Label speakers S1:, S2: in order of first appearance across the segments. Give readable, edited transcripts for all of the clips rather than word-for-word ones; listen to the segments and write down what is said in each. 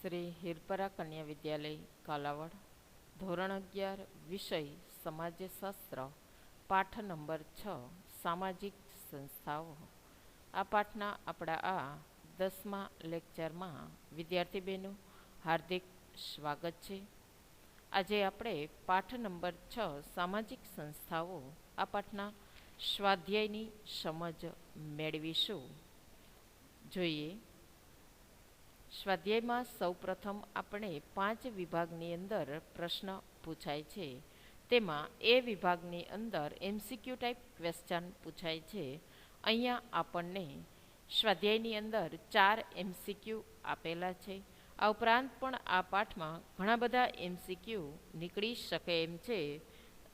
S1: શ્રી હિરપરા કન્યા વિદ્યાલય કાલાવડ ધોરણ 11 વિષય સમાજશાસ્ત્ર પાઠ નંબર 6 સામાજિક સંસ્થાઓ. આ પાઠના આપણા આ 10મા લેક્ચરમાં વિદ્યાર્થી બહેનો હાર્દિક સ્વાગત છે. આજે આપણે પાઠ નંબર 6 સામાજિક સંસ્થાઓ આ પાઠના સ્વાધ્યાયની સમજ મેળવીશું. જોઈએ, સ્વાધ્યાયમાં સૌપ્રથમ આપણે 5 વિભાગની અંદર પ્રશ્ન પૂછાય છે. તેમાં એ વિભાગની અંદર MCQ ટાઈપ ક્વેશ્ચન પૂછાય છે. અહીંયા આપણને સ્વાધ્યાયની અંદર 4 MCQ આપેલા છે. આ ઉપરાંત પણ આ પાઠમાં ઘણા બધા MCQ નીકળી શકે એમ છે.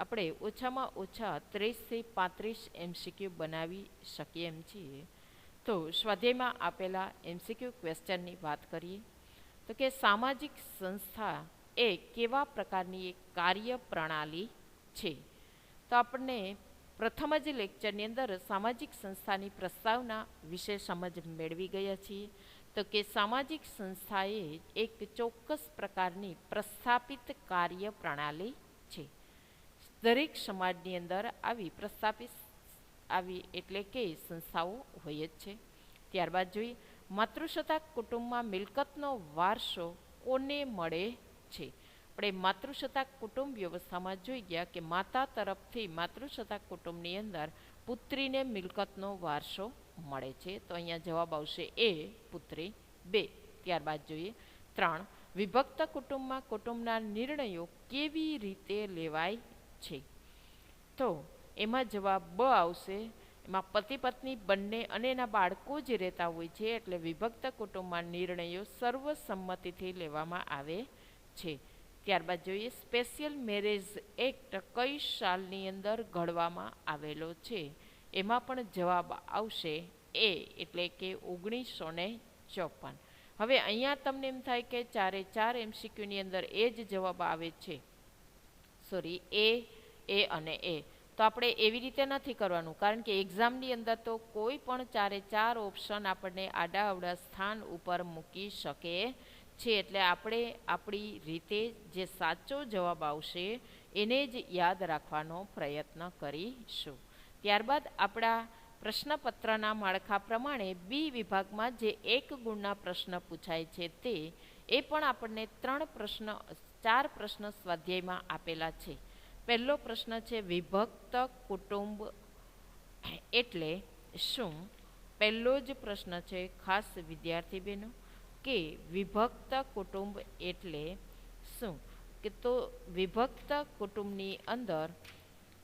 S1: આપણે ઓછામાં ઓછા 30 થી 35 MCQ બનાવી શકીએ એમ છીએ. તો સ્વાધ્યાયમાં આપેલા MCQ ક્વેશ્ચનની વાત કરીએ તો કે સામાજિક સંસ્થા એ કેવા પ્રકારની એક કાર્ય પ્રણાલી છે. તો આપણને પ્રથમ જ લેક્ચરની અંદર સામાજિક સંસ્થાની પ્રસ્તાવના વિશે સમજ મેળવી ગયા છીએ. તો કે સામાજિક સંસ્થાએ એક ચોક્કસ પ્રકારની પ્રસ્થાપિત કાર્ય પ્રણાલી છે. દરેક સમાજની અંદર આવી પ્રસ્થાપિત એટલે કે સંસ્થાઓ હોય જ છે. ત્યારબાદ જોઈએ, માતૃસત્તાક કુટુંબમાં મિલકતનો વારસો કોને મળે છે. આપણે માતૃસત્તાક કુટુંબ વ્યવસ્થામાં જોઈ ગયા કે માતા તરફથી માતૃસત્તાક કુટુંબની અંદર પુત્રીને મિલકતનો વારસો મળે છે. તો અહીંયા જવાબ આવશે એ પુત્રી 2. ત્યારબાદ જોઈએ 3, વિભક્ત કુટુંબમાં કુટુંબના નિર્ણયો કેવી રીતે લેવાય છે. તો એમાં જવાબ બ આવશે. એમાં પતિ પત્ની બંને અને એના બાળકો જ રહેતા હોય છે, એટલે વિભક્ત કુટુંબમાં નિર્ણયો સર્વસંમતિથી લેવામાં આવે છે. ત્યારબાદ જોઈએ, સ્પેશિયલ મેરેજ એક્ટ કઈ સાલની અંદર ઘડવામાં આવેલો છે. એમાં પણ જવાબ આવશે એ એટલે કે 1954. હવે અહીંયા તમને એમ થાય કે 4 MCQની અંદર એ જ જવાબ આવે છે. સોરી, એ અને એ. તો આપણે એવી રીતે નથી કરવાનું, કારણ કે એક્ઝામની અંદર તો કોઈ પણ 4 ઓપ્શન આપણને આડા અવડા સ્થાન ઉપર મૂકી શકે છે. એટલે આપણે આપણી રીતે જે સાચો જવાબ આવશે એને જ યાદ રાખવાનો પ્રયત્ન કરીશું. ત્યારબાદ આપણા પ્રશ્નપત્રના માળખા પ્રમાણે બી વિભાગમાં જે 1 ગુણના પ્રશ્ન પૂછાય છે તે એ પણ આપણને 4 પ્રશ્ન સ્વાધ્યાયમાં આપેલા છે. પહેલો પ્રશ્ન છે વિભક્ત કુટુંબ એટલે શું. પહેલો જ પ્રશ્ન છે ખાસ વિદ્યાર્થી બહેનો કે વિભક્ત કુટુંબ એટલે શું. કે તો વિભક્ત કુટુંબની અંદર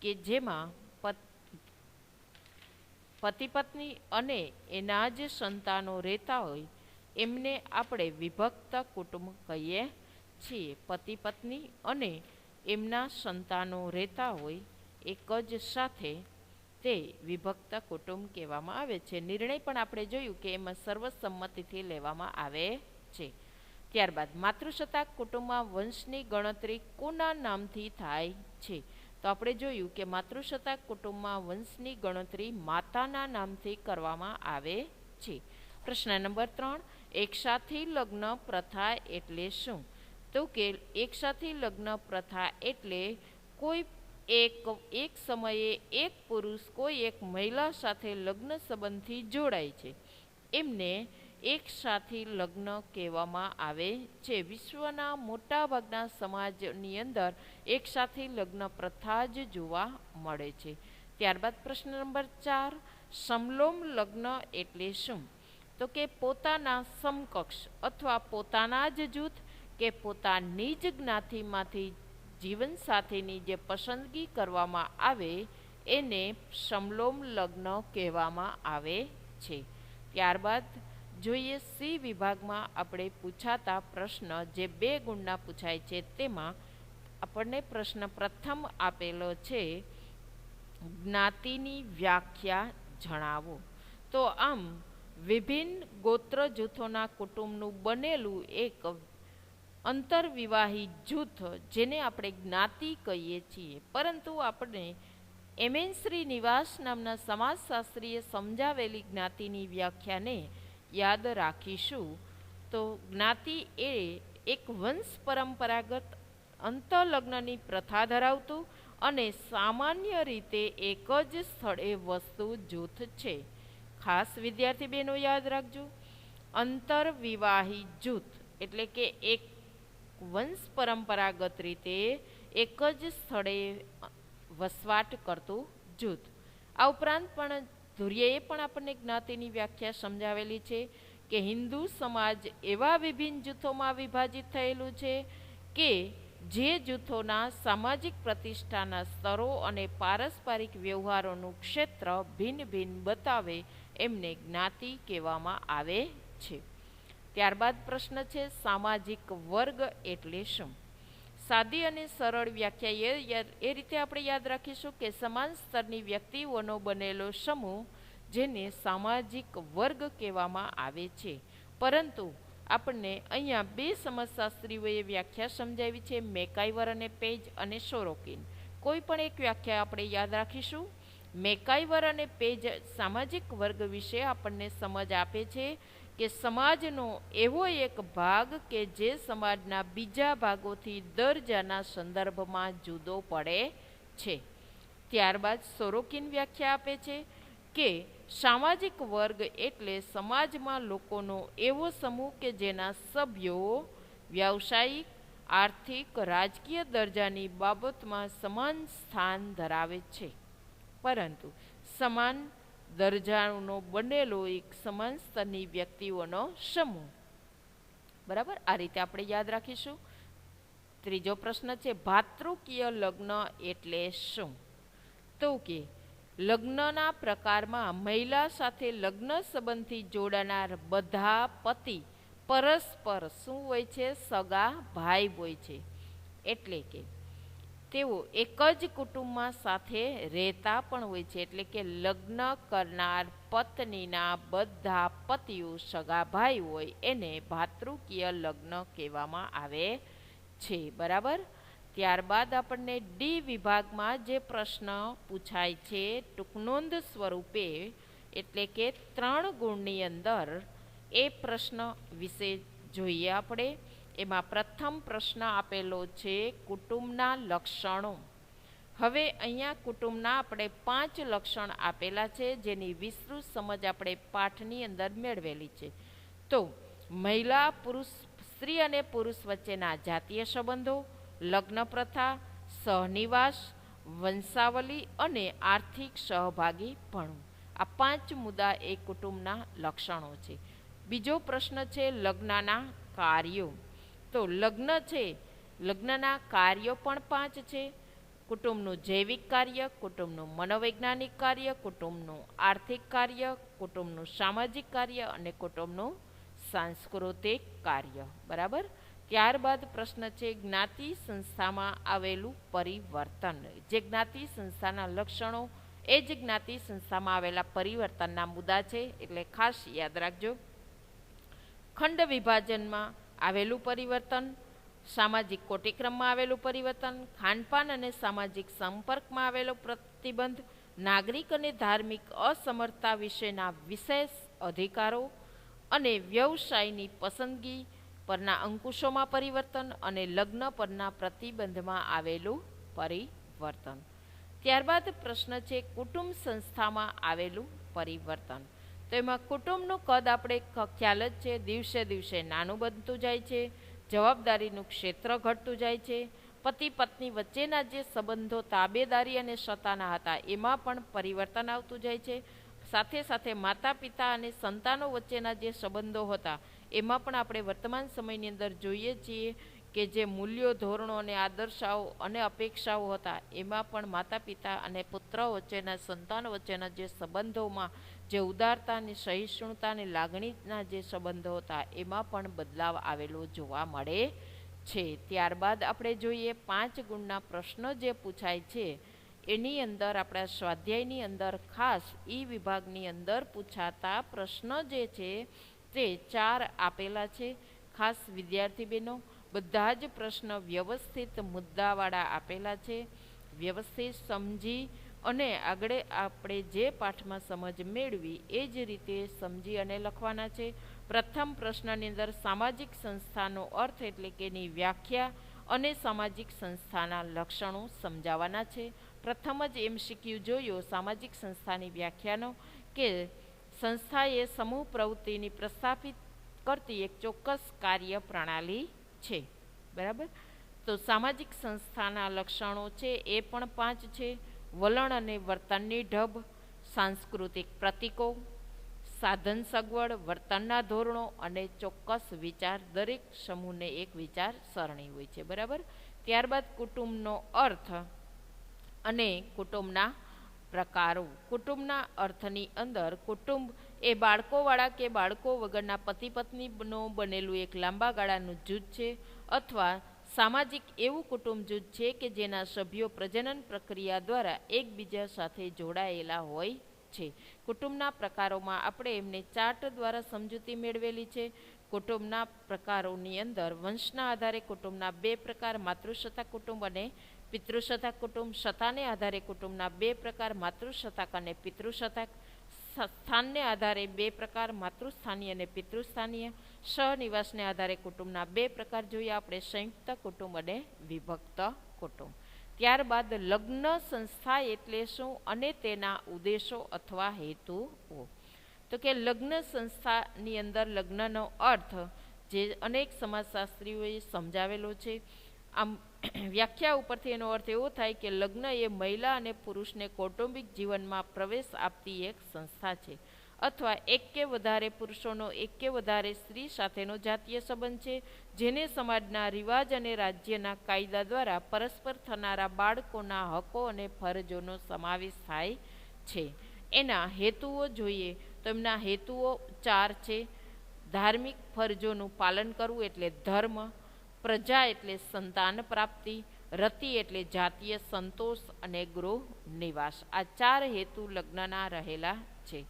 S1: કે જેમાં પતિ પત્ની અને એના જ સંતાનો રહેતા હોય એમને આપણે વિભક્ત કુટુંબ કહીએ છીએ. પતિ પત્ની અને એમના સંતાનો રહેતા હોય એક જ સાથે તે વિભક્ત કુટુંબ કહેવામાં આવે છે. નિર્ણય પણ આપણે જોયું કે એમાં સર્વસંમતિથી લેવામાં આવે છે. ત્યારબાદ માતૃસત્તાક કુટુંબમાં વંશની ગણતરી કોના નામથી થાય છે. તો આપણે જોયું કે માતૃસત્તાક કુટુંબમાં વંશની ગણતરી માતાના નામથી કરવામાં આવે છે. પ્રશ્ન નંબર 3, એકસાથી લગ્ન પ્રથા એટલે શું. તો કે એકસાથી લગ્ન પ્રથા એટલે કોઈ એક સમયે એક પુરુષ કોઈ એક મહિલા સાથે લગ્ન સંબંધથી જોડાય છે એમને એકસાથી લગ્ન કહેવામાં આવે છે. વિશ્વના મોટાભાગના સમાજની અંદર એકસાથી લગ્ન પ્રથા જ જોવા મળે છે. ત્યારબાદ પ્રશ્ન નંબર 4, સમલોમ લગ્ન એટલે શું. તો કે પોતાના સમકક્ષ અથવા પોતાના જ જૂથ કે પોતાની જ જ્ઞાતિમાંથી જીવનસાથીની જે પસંદગી કરવામાં આવે એને સમલોમ લગ્ન કહેવામાં આવે છે. ત્યારબાદ જોઈએ સી વિભાગમાં આપણે પૂછાતા પ્રશ્ન જે 2 ગુણના પૂછાય છે. તેમાં આપણને પ્રશ્ન પ્રથમ આપેલો છે જ્ઞાતિની વ્યાખ્યા જણાવો. તો આમ વિભિન્ન ગોત્ર જૂથોના કુટુંબનું બનેલું એક અંતરવિવાહી જૂથ જેને આપણે જ્ઞાતિ કહીએ છીએ. પરંતુ આપણે MN શ્રીનિવાસ નામના સમાજશાસ્ત્રીએ સમજાવેલી જ્ઞાતિની વ્યાખ્યાને યાદ રાખીશું. તો જ્ઞાતિ એ એક વંશ પરંપરાગત અંતઃલગ્નની પ્રથા ધરાવતું અને સામાન્ય રીતે એક જ સ્થળે વસ્તુ જૂથ છે. ખાસ વિદ્યાર્થી બહેનો યાદ રાખજો, અંતરવિવાહી જૂથ એટલે કે એક વંશ પરંપરાગત રીતે એક જ સ્થળે વસવાટ કરતું જૂથ. આ ઉપરાંત પણ ધુર્યે પણ આપણને જ્ઞાતિની વ્યાખ્યા સમજાવેલી છે કે હિન્દુ સમાજ એવા વિભિન્ન જૂથોમાં વિભાજિત થયેલું છે કે જે જૂથોના સામાજિક પ્રતિષ્ઠાના સ્તરો અને પારસ્પરિક વ્યવહારોનું ક્ષેત્ર ભિન્ન ભિન્ન બતાવે એમને જ્ઞાતિ કહેવામાં આવે છે. ત્યારબાદ પ્રશ્ન છે સામાજિક વર્ગ એટલે શું? સાદી અને સરળ વ્યાખ્યા એ રીતે આપણે યાદ રાખીશું કે સમાન સ્તરની વ્યક્તિઓનો બનેલો સમૂહ જેને સામાજિક વર્ગ કહેવામાં આવે છે. પરંતુ આપણને અહીંયા બે સમાજશાસ્ત્રીઓએ વ્યાખ્યા સમજાવી છે, મેકાઈવર અને પેજ અને સોરોકિન. કોઈ પણ એક વ્યાખ્યા આપણે યાદ રાખીશું. મેકાઈવર અને પેજ સામાજિક વર્ગ વિશે આપણને સમજ આપે છે કે સમાજનો એવો એક ભાગ કે જે સમાજના બીજા ભાગોથી દરજાના સંદર્ભમાં જુદો પડે છે. ત્યારબાદ સોરોકિન વ્યાખ્યા આપે છે કે સામાજિક વર્ગ એટલે સમાજમાં લોકોનો એવો સમૂહ કે જેના સભ્યો વ્યાવસાયિક, આર્થિક, રાજકીય દરજાની બાબતમાં સમાન સ્થાન ધરાવે છે, પરંતુ સમાન દરજાનો બનેલો એક સમાન સ્તરની વ્યક્તિઓનો સમૂહ. બરાબર, આ રીતે આપણે યાદ રાખીશું. ત્રીજો પ્રશ્ન છે ભાતૃકીય લગ્ન એટલે શું? તો કે લગ્નના પ્રકારમાં મહિલા સાથે લગ્ન સંબંધથી જોડાનાર બધા પતિ પરસ્પર શું હોય છે? સગા ભાઈ હોય છે. એટલે કે તેઓ એક જ કુટુંબમાં સાથે રહેતા પણ હોય છે. એટલે કે લગ્ન કરનાર પત્નીના બધા પતિઓ સગા ભાઈ હોય એને ભાતૃકીય લગ્ન કહેવામાં આવે છે. બરાબર. ત્યારબાદ આપણને ડી વિભાગમાં જે પ્રશ્ન પૂછાય છે ટૂંકનોંધ સ્વરૂપે એટલે કે 3 ગુણની અંદર એ પ્રશ્ન વિશે જોઈએ આપણે. એમાં પ્રથમ પ્રશ્ન આપેલો છે કુટુંબના લક્ષણો. હવે અહીંયા કુટુંબના આપણે 5 લક્ષણ આપેલા છે જેની વિસ્તૃત સમજ આપણે પાઠની અંદર મેળવેલી છે. તો મહિલા પુરુષ, સ્ત્રી અને પુરુષ વચ્ચેના જાતીય સંબંધો, લગ્ન પ્રથા, સહનિવાસ, વંશાવલી અને આર્થિક સહભાગીપણું. આ 5 મુદ્દા એ કુટુંબના લક્ષણો છે. બીજો પ્રશ્ન છે લગ્નના કાર્યો. તો લગ્ન છે, લગ્નના કાર્યો પણ 5 છે. કુટુંબનું જૈવિક કાર્ય, કુટુંબનું મનોવૈજ્ઞાનિક કાર્ય, કુટુંબનું આર્થિક કાર્ય, કુટુંબનું સામાજિક કાર્ય અને કુટુંબનું સાંસ્કૃતિક કાર્ય. બરાબર. ત્યારબાદ પ્રશ્ન છે જ્ઞાતિ સંસ્થામાં આવેલું પરિવર્તન. જે જ્ઞાતિ સંસ્થાના લક્ષણો એ જ જ્ઞાતિ સંસ્થામાં આવેલા પરિવર્તનના મુદ્દા છે, એટલે ખાસ યાદ રાખજો. ખંડ વિભાજનમાં આવેલું પરિવર્તન, સામાજિક કોટિક્રમમાં આવેલું પરિવર્તન, ખાનપાન અને સામાજિક સંપર્કમાં આવેલો પ્રતિબંધ, નાગરિક અને ધાર્મિક અસમર્થતા વિશેના વિશેષ અધિકારો અને વ્યવસાયની પસંદગી પરના અંકુશોમાં પરિવર્તન અને લગ્ન પરના પ્રતિબંધમાં આવેલું પરિવર્તન. ત્યારબાદ પ્રશ્ન છે કુટુંબ સંસ્થામાં આવેલું પરિવર્તન. તો એમાં કુટુંબનું કદ આપણે ખ્યાલ જ છે, દિવસે દિવસે નાનું બનતું જાય છે, જવાબદારીનું ક્ષેત્ર ઘટતું જાય છે, પતિ પત્ની વચ્ચેના જે સંબંધો તાબેદારી અને સત્તાના હતા એમાં પણ પરિવર્તન આવતું જાય છે. સાથે સાથે માતા પિતા અને સંતાનો વચ્ચેના જે સંબંધો હતા એમાં પણ આપણે વર્તમાન સમયની અંદર જોઈએ છીએ કે જે મૂલ્યો, ધોરણો અને આદર્શાઓ અને અપેક્ષાઓ હતા એમાં પણ માતા પિતા અને પુત્ર વચ્ચેના, સંતાનો વચ્ચેના જે સંબંધોમાં જે ઉદારતા અને સહિષ્ણુતા અને લાગણીના જે સંબંધો હતા એમાં પણ બદલાવ આવેલો જોવા મળે છે. ત્યારબાદ આપણે જોઈએ 5 ગુણના પ્રશ્નો જે પૂછાય છે એની અંદર આપણા સ્વાધ્યાયની અંદર ખાસ ઈ વિભાગની અંદર પૂછાતા પ્રશ્નો જે છે તે 4 આપેલા છે. ખાસ વિદ્યાર્થી બહેનો બધા જ પ્રશ્ન વ્યવસ્થિત મુદ્દાવાળા આપેલા છે. વ્યવસ્થિત સમજી અને આગળ આપણે જે પાઠમાં સમજ મેળવી એ જ રીતે સમજી અને લખવાના છે. પ્રથમ પ્રશ્નની અંદર સામાજિક સંસ્થાનો અર્થ એટલે કે એની વ્યાખ્યા અને સામાજિક સંસ્થાના લક્ષણો સમજાવવાના છે. પ્રથમ જ MCQ જોયો સામાજિક સંસ્થાની વ્યાખ્યાનો કે સંસ્થા એ સમૂહ પ્રવૃત્તિની પ્રસ્થાપિત કરતી એક ચોક્કસ કાર્ય પ્રણાલી છે. બરાબર. તો સામાજિક સંસ્થાના લક્ષણો છે એ પણ 5 છે. વલણ અને વર્તનની ઢબ, સાંસ્કૃતિક પ્રતીકો, સાધન સગવડ, વર્તનના ધોરણો અને ચોક્કસ વિચાર. દરેક સમૂહને એક વિચાર સરણી હોય છે. બરાબર. ત્યારબાદ કુટુંબનો અર્થ અને કુટુંબના પ્રકારો. કુટુંબના અર્થની અંદર કુટુંબ એ બાળકોવાળા કે બાળકો વગરના પતિ પત્નીનું બનેલું એક લાંબા ગાળાનું જૂથ છે, અથવા સામાજિક એવું કુટુંબ જૂથ છે કે જેના સભ્યો પ્રજનન પ્રક્રિયા દ્વારા એકબીજા સાથે જોડાયેલા હોય છે. કુટુંબના પ્રકારોમાં આપણે એમને ચાર્ટ દ્વારા સમજૂતી મેળવેલી છે. કુટુંબના પ્રકારોની અંદર વંશના આધારે કુટુંબના 2 પ્રકાર, માતૃસત્તાક કુટુંબ અને પિતૃસત્તાક કુટુંબ. સત્તાને આધારે કુટુંબના 2 પ્રકાર, માતૃસત્તાક અને પિતૃસત્તાક. સ્થાનને આધારે 2 પ્રકાર, માતૃસ્થાનીય અને પિતૃસ્થાનીય. સહનિવાસને આધારે કુટુંબના 2 પ્રકાર જોઈએ આપણે, સંયુક્ત કુટુંબ અને વિભક્ત કુટુંબ. ત્યારબાદ લગ્ન સંસ્થા એટલે શું અને તેના ઉદ્દેશો અથવા હેતુઓ. તો કે લગ્ન સંસ્થાની અંદર લગ્નનો અર્થ જે અનેક સમાજશાસ્ત્રીઓએ સમજાવેલો છે. આમ વ્યાખ્યા ઉપરથી એનો અર્થ એવો થાય કે લગ્ન એ મહિલા અને પુરુષને કૌટુંબિક જીવનમાં પ્રવેશ આપતી એક સંસ્થા છે, અથવા એક કે વધારે પુરુષોનો એક કે વધારે સ્ત્રી સાથેનો જાતીય સંબંધ છે, જેને સમાજના રિવાજ અને રાજ્યના કાયદા દ્વારા પરસ્પર થનારા બાળકોના હકો અને ફરજોનો સમાવેશ થાય છે. એના હેતુઓ જોઈએ તો એમના હેતુઓ 4 છે. ધાર્મિક ફરજોનું પાલન કરવું એટલે ધર્મ, પ્રજા એટલે સંતાન પ્રાપ્તિ, રતિ એટલે જાતીય સંતોષ અને ગૃહ નિવાસ. આ 4 હેતુ લગ્નના રહેલા છે.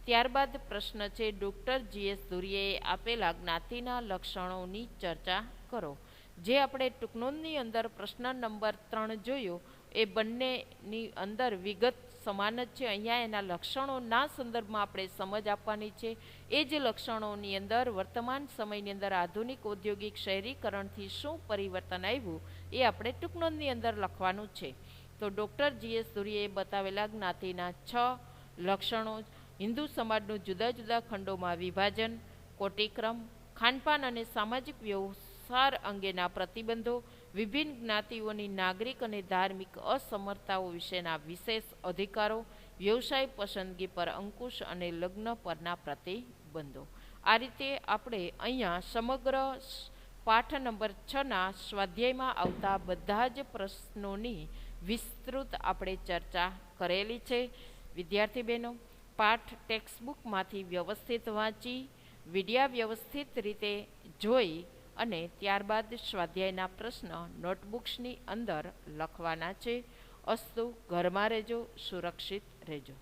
S1: ત્યારબાદ પ્રશ્ન છે ડૉક્ટર GS ધુરીએ આપેલા જ્ઞાતિના લક્ષણોની ચર્ચા કરો. જે આપણે ટૂંકનોંધની અંદર પ્રશ્ન નંબર 3 જોયો એ બંનેની અંદર વિગત સમાન જ છે. અહીંયા એના લક્ષણોના સંદર્ભમાં આપણે સમજ આપવાની છે. એ જ લક્ષણોની અંદર વર્તમાન સમયની અંદર આધુનિક ઔદ્યોગિક શહેરીકરણથી શું પરિવર્તન આવ્યું એ આપણે ટૂંકનોંધની અંદર લખવાનું છે. તો ડૉક્ટર GS ધુરીએ બતાવેલા જ્ઞાતિના 6 લક્ષણો: હિન્દુ સમાજનું જુદા જુદા ખંડોમાં વિભાજન, કોટિક્રમ, ખાનપાન અને સામાજિક વ્યવહાર અંગેના પ્રતિબંધો, વિભિન્ન જ્ઞાતિઓની નાગરિક અને ધાર્મિક અસમર્થતાઓ વિશેના વિશેષ અધિકારો, વ્યવસાય પસંદગી પર અંકુશ અને લગ્ન પરના પ્રતિબંધો. આ રીતે આપણે અહીંયા સમગ્ર પાઠ નંબર 6ના સ્વાધ્યાયમાં આવતા બધા જ પ્રશ્નોની વિસ્તૃત આપણે ચર્ચા કરેલી છે. વિદ્યાર્થી બહેનો, પાઠ ટેક્સ્ટબુકમાંથી વ્યવસ્થિત વાંચી, વિડિયા વ્યવસ્થિત રીતે જોઈ અને ત્યારબાદ સ્વાધ્યાયના પ્રશ્ન નોટબુક્સની અંદર લખવાના છે. અસ્તુ. ઘરમાં રહેજો, સુરક્ષિત રહેજો.